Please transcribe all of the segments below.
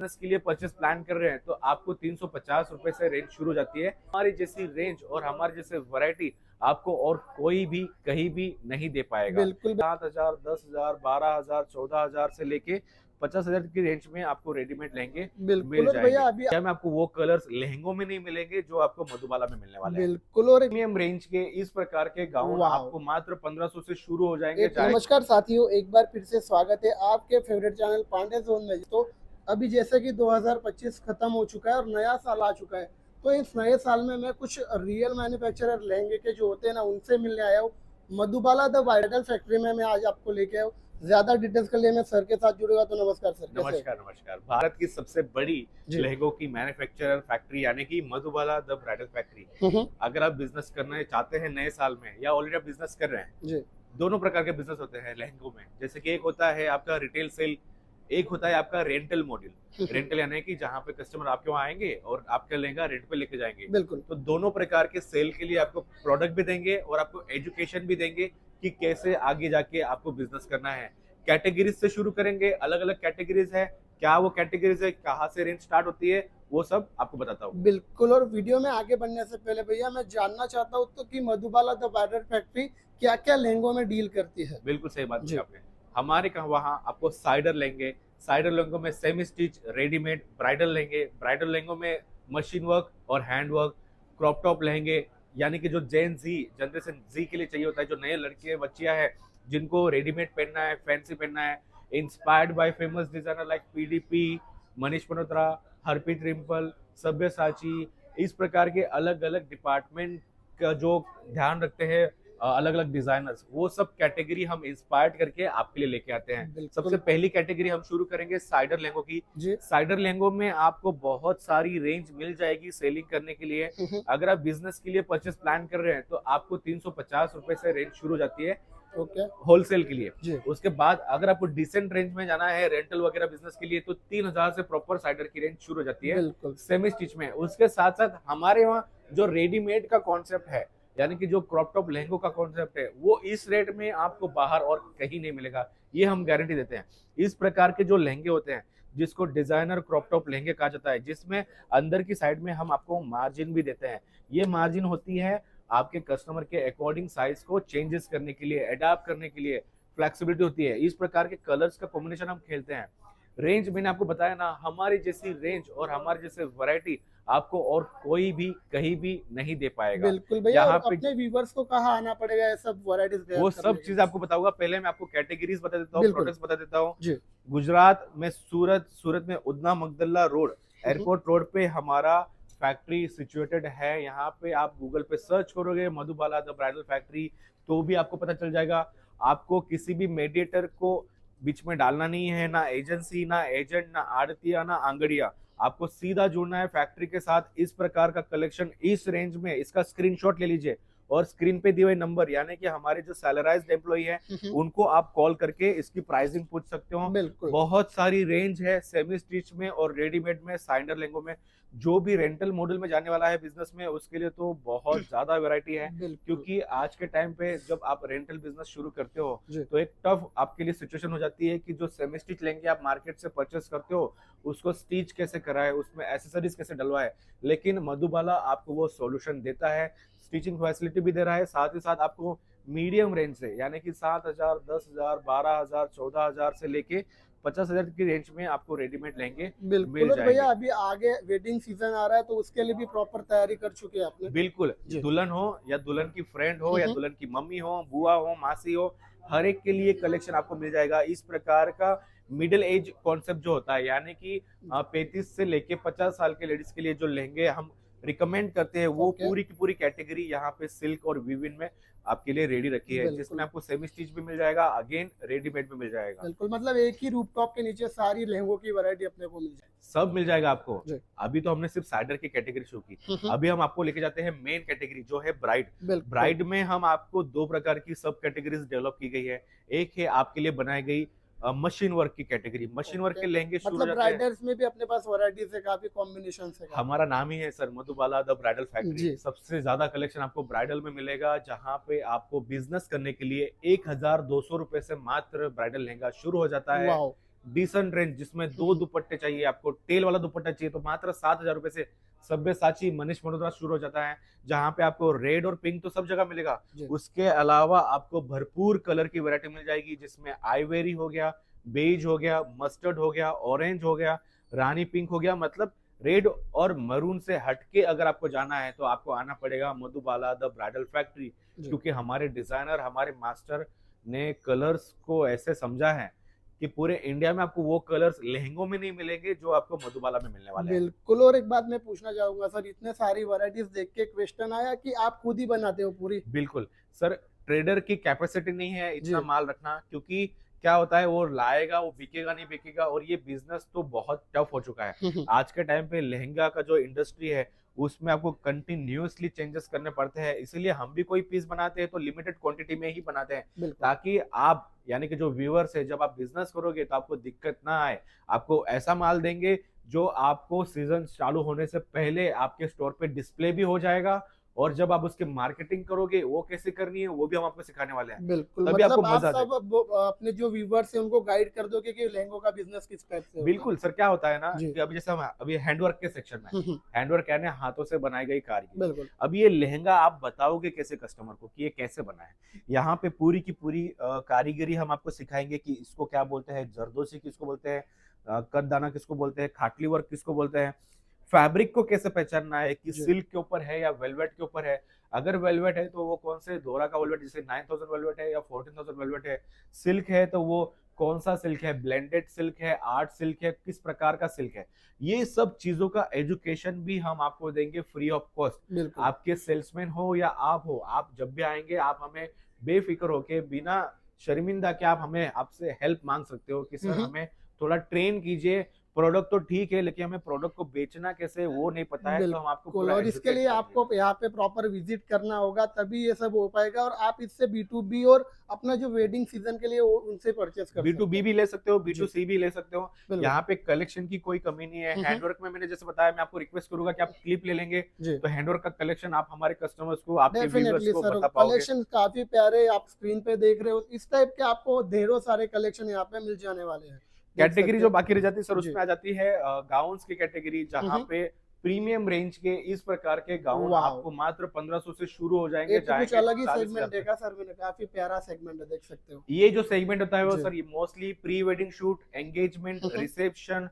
Business के लिए purchase plan कर रहे हैं तो आपको 350 रुपए से रेंज शुरू हो जाती है। हमारी जैसी रेंज और हमारे जैसे वैरायटी आपको और कोई भी कहीं भी नहीं दे पाएगा। बिल्कुल 7,000, 10,000, 12,000, 14,000 से लेके 50,000 की रेंज में आपको रेडीमेड लहंगे मिल बिल्कुल। और जाएंगे। भैया अभी क्या में आपको वो कलर्स लहंगों में नहीं मिलेंगे जो आपको मधुबाला में मिलने वाले हैं। बिल्कुल। और प्रीमियम रेंज के इस प्रकार के गाउन वाह, आपको मात्र 1500 से शुरू हो जाएंगे। एक नमस्कार साथियों, एक बार फिर से स्वागत है आपके फेवरेट चैनल पांडे जोन में। तो अभी जैसे कि 2025 खत्म हो चुका है और नया साल आ चुका है, तो इस नए साल में मैं कुछ रियल मैन्युफैक्चरर लहंगे के जो होते हैं ना, उनसे मिलने आया हूँ। मधुबाला द ब्राइडल फैक्ट्री में मैं आज आपको लेके आया हूँ। ज्यादा डिटेल्स के लिए मैं सर के साथ जुड़ेगा। तो नमस्कार सर। कैसे? नमस्कार नमस्कार। भारत की सबसे बड़ी जी। लहंगों की मैन्युफैक्चरर फैक्ट्री यानी कि मधुबाला द ब्राइडल फैक्ट्री। अगर आप बिजनेस करना चाहते हैं नए साल में या ऑलरेडी आप बिजनेस कर रहे हैं, जी दोनों प्रकार के बिजनेस होते हैं लहंगों में। जैसे कि एक होता है आपका रिटेल सेल, एक होता है आपका रेंटल मॉडल। रेंटल यानी कि जहाँ पे कस्टमर आपके वहाँ आएंगे और आपका लहंगा रेंट पे लेके जाएंगे। बिल्कुल। तो दोनों प्रकार के सेल के लिए आपको प्रोडक्ट भी देंगे और आपको एजुकेशन भी देंगे कि कैसे आगे जाके आपको बिजनेस करना है। कैटेगरीज से शुरू करेंगे, अलग अलग कैटेगरीज है, क्या वो कैटेगरीज है, कहाँ से रेंज स्टार्ट होती है, वो सब आपको बताता हूँ। बिल्कुल। और वीडियो में आगे बढ़ने से पहले भैया मैं जानना चाहता हूँ तो कि मधुबाला द ब्राइडल फैक्ट्री क्या क्या लहंगों में डील करती है? बिल्कुल सही बात जी। की आपने। हमारे वहाँ आपको साइडर लेंगे, साइडर लहंगों में सेमी स्टिच रेडीमेड, ब्राइडल लेंगे, ब्राइडल लहंगों में मशीन वर्क और हैंड वर्क, क्रॉप टॉप लहंगे यानी कि जो जेन जी जनरेशन जी के लिए चाहिए होता है, जो नए लड़के बच्चियां हैं जिनको रेडीमेड पहनना है, फैंसी पहनना है, inspired by famous designer like PDP, Manish Malhotra, Harpreet Rimple, Sabyasachi. इस प्रकार के अलग अलग डिपार्टमेंट का जो ध्यान रखते हैं अलग अलग डिजाइनर्स, वो सब कैटेगरी हम इंस्पायर्ड करके आपके लिए लेके आते हैं। बिल्कुल। सबसे पहली कैटेगरी हम शुरू करेंगे साइडर लहंगों की। जी। साइडर लहंगों में आपको बहुत सारी रेंज मिल जाएगी सेलिंग करने के लिए। अगर आप बिजनेस के लिए परचेस प्लान कर रहे हैं तो आपको 350 रुपए से रेंज शुरू हो जाती है ओके। होलसेल के लिए। जी। उसके बाद अगर आपको डिसेंट रेंज में जाना है रेंटल वगैरह बिजनेस के लिए तो 3,000 से प्रॉपर साइडर की रेंज शुरू हो जाती है बिल्कुल। सेमी स्टिच में। उसके साथ साथ हमारे वहाँ जो रेडीमेड का कॉन्सेप्ट है यानी कि जो क्रॉप टॉप लहंगों का कॉन्सेप्ट है, वो इस रेट में आपको बाहर और कहीं नहीं मिलेगा, ये हम गारंटी देते हैं। इस प्रकार के जो लहंगे होते हैं जिसको डिजाइनर क्रॉप टॉप लहंगे कहा जाता है, जिसमें अंदर की साइड में हम आपको मार्जिन भी देते हैं। ये मार्जिन होती है आपके कस्टमर के अकॉर्डिंग साइज को चेंजेस करने के लिए, अडाप्ट करने के लिए, फ्लेक्सिबिलिटी होती है। इस प्रकार के कलर्स का कॉम्बिनेशन हम खेलते हैं। रेंज मैंने आपको बताया ना, हमारी जैसी रेंज और हमारे जैसे वैरायटी आपको और कोई भी कहीं भी नहीं दे पाएगा। बिल्कुल भैया। यहाँ और पे अपने व्यूवर्स को कहाँ आना पड़ेगा ये सब वैरायटीज वो सब चीज आपको बताऊंगा। पहले मैं आपको कैटेगरीज बता देता हूँ, बिल्कुल। प्रोडक्ट्स बता देता हूँ। जी। गुजरात में सूरत, सूरत में Udhna Magdalla road, airport road पे हमारा फैक्ट्री सिचुएटेड है। यहाँ पे आप गूगल पे सर्च करोगे मधुबाला द ब्राइडल फैक्ट्री तो भी आपको पता चल जाएगा। आपको किसी भी मेडिएटर को बीच में डालना नहीं है, ना एजेंसी, ना एजेंट, ना आड़तिया, ना आंगड़िया। आपको सीधा जुड़ना है फैक्ट्री के साथ। इस प्रकार का कलेक्शन इस रेंज में, इसका स्क्रीनशॉट ले लीजिए और स्क्रीन पे दिए हुए नंबर यानी कि हमारे जो सैलराइज्ड एम्प्लॉई है उनको आप कॉल करके इसकी प्राइसिंग पूछ सकते हो। बिल्कुल। बहुत सारी रेंज है सेमी स्टिच में और रेडीमेड में, साइंडर लहंगों में। जो भी रेंटल मॉडल में जाने वाला है बिजनेस में उसके लिए तो बहुत ज्यादा वैरायटी है। क्योंकि आज के टाइम पे जब आप रेंटल बिजनेस शुरू करते हो तो एक टफ आपके लिए सिचुएशन हो जाती है कि जो सेमी स्टिच लेंगे आप मार्केट से परचेस करते हो उसको स्टिच कैसे कराए, उसमें एसेसरीज कैसे डलवाए। लेकिन मधुबाला आपको वो सॉल्यूशन देता है, स्टिचिंग फैसिलिटी भी दे रहा है, साथ ही साथ आपको मीडियम रेंज से यानी कि 7,000, 10,000, 12,000, 14,000 से लेके 50,000 की रेंज में आपको रेडीमेड लहंगे बिल्कुल। और भैया अभी आगे वेडिंग सीजन आ रहा है तो उसके लिए भी प्रॉपर तैयारी कर चुके हैं आपने? बिल्कुल। दुल्हन हो या दुल्हन की फ्रेंड हो या दुल्हन की मम्मी हो, बुआ हो, मासी हो, हर एक के लिए कलेक्शन आपको मिल जाएगा। इस प्रकार का मिडिल एज कॉन्सेप्ट जो होता है यानी कि 35 से लेके 50 साल के लेडीज के लिए जो लहंगे हम रिकमेंड करते हैं वो पूरी की पूरी कैटेगरी यहाँ पे सिल्क और विविन में आपके लिए रेडी रखी है, जिसमें आपको सेमी स्टिच भी मिल जाएगा, अगेन रेडीमेड भी मिल जाएगा। बिल्कुल। मतलब एक ही रूफटॉप के नीचे सारी लहंगों की वैरायटी अपने को मिल जाएगी। सब मिल जाएगा आपको। जी। अभी तो हमने सिर्फ साइडर की कैटेगरी शुरू की, अभी हम आपको लेके जाते हैं मेन कैटेगरी जो है ब्राइड। ब्राइड में हम आपको दो प्रकार की सब कैटेगरीज डेवलप की गई है। एक है आपके लिए बनाई गई मशीन वर्क की कैटेगरी। मशीन वर्क के लहंगे शुरू मतलब जाते हैं। ब्राइडल्स में भी अपने पास वैरायटीज है, काफी कॉम्बिनेशन है। हमारा नाम ही है sir Madhubala the bridal factory. सबसे ज्यादा कलेक्शन आपको ब्राइडल में मिलेगा, जहां पे आपको बिजनेस करने के लिए 1,200 रुपए से मात्र ब्राइडल लहंगा शुरू हो जाता है। डिसेंट रेंज जिसमें 2 दुपट्टे चाहिए, आपको टेल वाला दुपट्टा चाहिए, तो मात्र 7,000 रुपए से सब्यसाची मनीष मल्होत्रा शुरू हो जाता है, जहाँ पे आपको रेड और पिंक तो सब जगह मिलेगा। जी। उसके अलावा आपको भरपूर कलर की वैरायटी मिल जाएगी, जिसमें आइवरी हो गया, बेज हो गया, मस्टर्ड हो गया, ऑरेंज हो गया, रानी पिंक हो गया। मतलब रेड और मरून से हटके अगर आपको जाना है तो आपको आना पड़ेगा मधुबाला द ब्राइडल फैक्ट्री, जी। क्योंकि हमारे डिजाइनर, हमारे मास्टर ने कलर्स को ऐसे समझा है कि पूरे इंडिया में आपको वो कलर्स लहंगों में नहीं मिलेंगे जो आपको मधुबाला में मिलने वाले हैं। बिल्कुल। और एक बात मैं पूछना चाहूंगा सर, इतने सारी वैरायटीज देख के क्वेश्चन आया कि आप खुद ही बनाते हो पूरी? बिल्कुल सर, ट्रेडर की कैपेसिटी नहीं है इतना जी। माल रखना, क्योंकि क्या होता है वो लाएगा, वो बिकेगा नहीं बिकेगा, और ये बिजनेस तो बहुत टफ हो चुका है आज के टाइम पे। लहंगा का जो इंडस्ट्री है उसमें आपको कंटिन्यूअसली चेंजेस करने पड़ते हैं, इसीलिए हम भी कोई पीस बनाते हैं तो लिमिटेड क्वांटिटी में ही बनाते हैं, बिल्कुल। ताकि आप यानी कि जो व्यूअर्स है, जब आप बिजनेस करोगे तो आपको दिक्कत ना आए। आपको ऐसा माल देंगे जो आपको सीजन चालू होने से पहले आपके स्टोर पे डिस्प्ले भी हो जाएगा, और जब आप उसकी मार्केटिंग करोगे वो कैसे करनी है वो भी हम आपको सिखाने वाले हैं। बिल्कुल, तभी आपको मतलब आप मजा आ सब अपने जो व्यूवर्स हैं उनको गाइड कर दोगे कि लहंगों का बिजनेस किस टाइप से होता है। बिल्कुल सर, क्या होता है ना जी। कि अभी जैसे हम अभी हैंडवर्क के सेक्शन में, हैंडवर्क यानी हाथों से बनाई गई कारीगरी। बिल्कुल। अब ये लहंगा आप बताओगे कैसे कस्टमर को कि ये कैसे बना है? यहाँ पे पूरी की पूरी कारीगरी हम आपको सिखाएंगे कि इसको क्या बोलते हैं, जरदोसी किसको बोलते हैं, कददाना किसको बोलते हैं, खाटली वर्क किसको बोलते हैं, फैब्रिक को कैसे पहचानना है कि जी। सिल्क के ऊपर है या वेलवेट के ऊपर है। अगर वेलवेट है तो वो कौन से दोरा का वेलवेट, जैसे 9000 वेलवेट है या 14000 वेलवेट है। सिल्क है तो वो कौन सा सिल्क है, ब्लेंडेड सिल्क है, आर्ट सिल्क है, किस प्रकार का सिल्क है। ये सब चीजों का एजुकेशन भी हम आपको देंगे फ्री ऑफ कॉस्ट। बिल्कुल। आपके सेल्समैन हो या आप हो, आप जब भी आएंगे आप हमें बेफिक्र होके, बिना शर्मिंदा के आप हमें आपसे हेल्प मांग सकते हो कि सर हमें थोड़ा ट्रेन कीजिए। प्रोडक्ट तो ठीक है लेकिन हमें प्रोडक्ट को बेचना कैसे वो नहीं पता है, तो हम आपको बिल्कुल। पूरा और इसके एजुकेट लिए करेंगे। आपको यहाँ पे प्रॉपर विजिट करना होगा, तभी ये सब हो पाएगा। और आप इससे B2B और अपना जो वेडिंग सीजन के लिए वो उनसे परचेस कर सकते B2B हैं। भी ले सकते हो, जी। B2C भी ले सकते हो। बिल्कुल। यहाँ पे कलेक्शन की कोई कमी नहीं है। हैंडवर्क में मैंने जैसे बताया, मैं आपको रिक्वेस्ट करूंगा कि आप क्लिप ले लेंगे जी। तो हैंडवर्क का कलेक्शन आप हमारे कस्टमर्स को, आपके व्यूअर्स डेफिनेटली को सर, बता पाओगे। कलेक्शन काफी प्यारे आप स्क्रीन पे देख रहे हो। इस टाइप के आपको ढेरों सारे कलेक्शन यहाँ पे मिल जाने वाले हैं। देख कैटेगरी सकते जो हैं। बाकी रह जाती है सर, जी। उसमें आ जाती है गाउन्स की कैटेगरी, जहाँ पे प्रीमियम रेंज के इस प्रकार के गाउन वाव। आपको मात्र 1500 से शुरू हो जाएंगे, एक तो कुछ जाएंगे अलग ही 40,000 सेगमेंट तक। देखा सर मैंने, काफी प्यारा सेगमेंट है, देख सकते हो। ये जो सेगमेंट होता है वो जी। सर, ये mostly pre wedding shoot, engagement, hmm. Reception,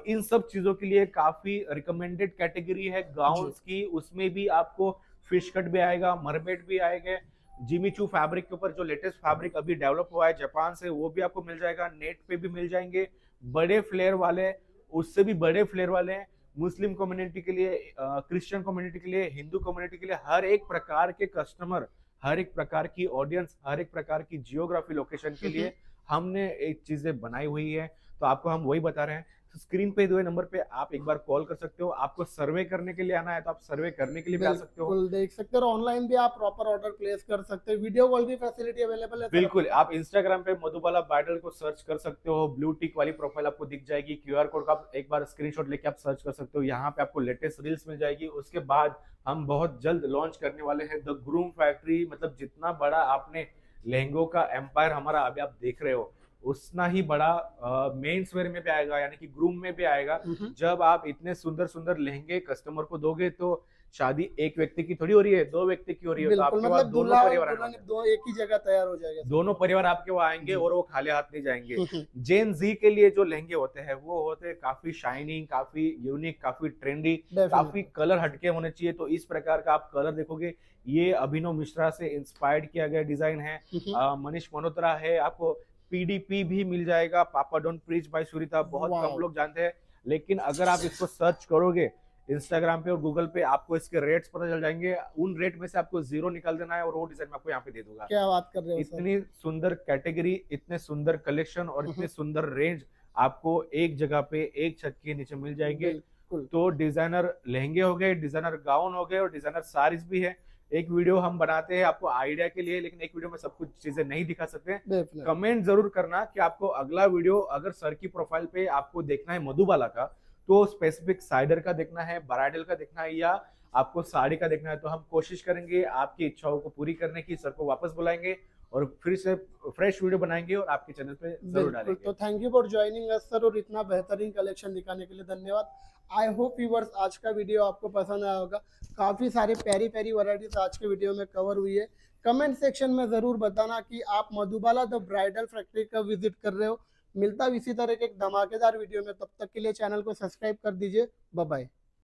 इन सब चीजों के लिए काफी रिकमेंडेड कैटेगरी है गाउन्स की। उसमें भी आपको फिश कट भी आएगा, मरमेड भी आएगा, जिमीचू फैब्रिक के ऊपर जो लेटेस्ट फैब्रिक अभी डेवलप हुआ है जापान से, वो भी आपको मिल जाएगा। नेट पे भी मिल जाएंगे, बड़े फ्लेयर वाले, उससे भी बड़े फ्लेयर वाले हैं। मुस्लिम कम्युनिटी के लिए, क्रिश्चियन कम्युनिटी के लिए, हिंदू कम्युनिटी के लिए, हर एक प्रकार के कस्टमर, हर एक प्रकार की ऑडियंस, हर एक प्रकार की जियोग्राफी लोकेशन के लिए हमने एक चीजें बनाई हुई है। तो आपको हम वही बता रहे हैं। स्क्रीन पे दिए नंबर पे आप एक बार कॉल कर सकते हो। आपको सर्वे करने के लिए आना है तो आप सर्वे करने के लिए भी आ सकते हो। बिल्कुल, देख सकते हो। और ऑनलाइन भी आप प्रॉपर ऑर्डर प्लेस कर सकते हो। वीडियो कॉल की फैसिलिटी अवेलेबल है सर? बिल्कुल, आप इंस्टाग्राम पे मधुबाला ब्राइडल को सर्च कर सकते हो, ब्लू टिक वाली प्रोफाइल आपको दिख जाएगी। क्यूआर कोड का आप एक बार स्क्रीनशॉट लेके आप सर्च कर सकते हो। यहाँ पे आपको लेटेस्ट रील्स मिल जाएगी। उसके बाद हम बहुत जल्द लॉन्च करने वाले हैं द ग्रूम फैक्ट्री। मतलब जितना बड़ा आपने लहंगों का एम्पायर हमारा अभी आप देख रहे हो, उतना ही बड़ा मेंस वेयर में भी आएगा, यानी कि ग्रूम में भी आएगा। जब आप इतने सुंदर सुंदर लहंगे कस्टमर को दोगे तो शादी एक व्यक्ति की थोड़ी हो रही है, 2 व्यक्ति की हो रही है। तो बिल्कुल, आपके पास मतलब दोनों दूल्हा और परिवार आने दुल्हन वाले हैं। दो एक ही जगह तैयार हो जाएगा सर। दोनों परिवार आपके वहां आएंगे जी। और वो खाली हाथ नहीं जाएंगे। जेन जी के लिए जो लहंगे होते हैं वो होते हैं काफी शाइनिंग, काफी यूनिक, काफी ट्रेंडी, काफी कलर हटके होने चाहिए। तो इस प्रकार का आप कलर देखोगे। ये अभिनव मिश्रा से इंस्पायर्ड किया गया डिजाइन है। मनीष मल्होत्रा है, आपको पीडीपी भी मिल जाएगा, पापा डोंट प्रीच बाय सुरीता, बहुत वाव। कम लोग जानते हैं। लेकिन अगर आप इसको सर्च करोगे इंस्टाग्राम पे और गूगल पे, आपको इसके रेट्स पता चल जाएंगे। उन रेट में से आपको 0 निकाल देना है और वो डिजाइन मैं आपको यहाँ पे दे दूंगा। क्या बात कर रहे हो सर? इतनी सुंदर कैटेगरी, इतने सुंदर कलेक्शन और इतने सुंदर रेंज आपको एक जगह पे एक छत के नीचे मिल जाएंगे। बिल्कुल। तो डिजाइनर लहंगे हो गए, डिजाइनर गाउन हो गए और डिजाइनर साड़ीज भी है। एक वीडियो हम बनाते हैं आपको आइडिया के लिए, लेकिन एक वीडियो में सब कुछ चीजें नहीं दिखा सकते। Definitely। कमेंट जरूर करना कि आपको अगला वीडियो अगर सर की प्रोफाइल पे आपको देखना है मधुबाला का, तो स्पेसिफिक साइडर का देखना है, ब्राइडल का देखना है, या आपको साड़ी का देखना है, तो हम कोशिश करेंगे आपकी इच्छाओं को पूरी करने की। सर को वापस बुलाएंगे और फिर से फ्रेश वीडियो बनाएंगे और आपके चैनल पे जरूर बिल्कुल। डालेंगे। तो thank you for joining us sir, और इतना बेहतरीन कलेक्शन दिखाने के लिए धन्यवाद। आई होप व्यूअर्स आज का वीडियो आपको पसंद आया होगा। काफ़ी सारे प्यारी प्यारी वैरायटीज आज के वीडियो में कवर हुई है। कमेंट सेक्शन में ज़रूर बताना कि आप मधुबाला द ब्राइडल फैक्ट्री कब विजिट कर रहे हो। मिलता इसी तरह के एक धमाकेदार वीडियो में, तब तक के लिए चैनल को सब्सक्राइब कर दीजिए। Bye bye.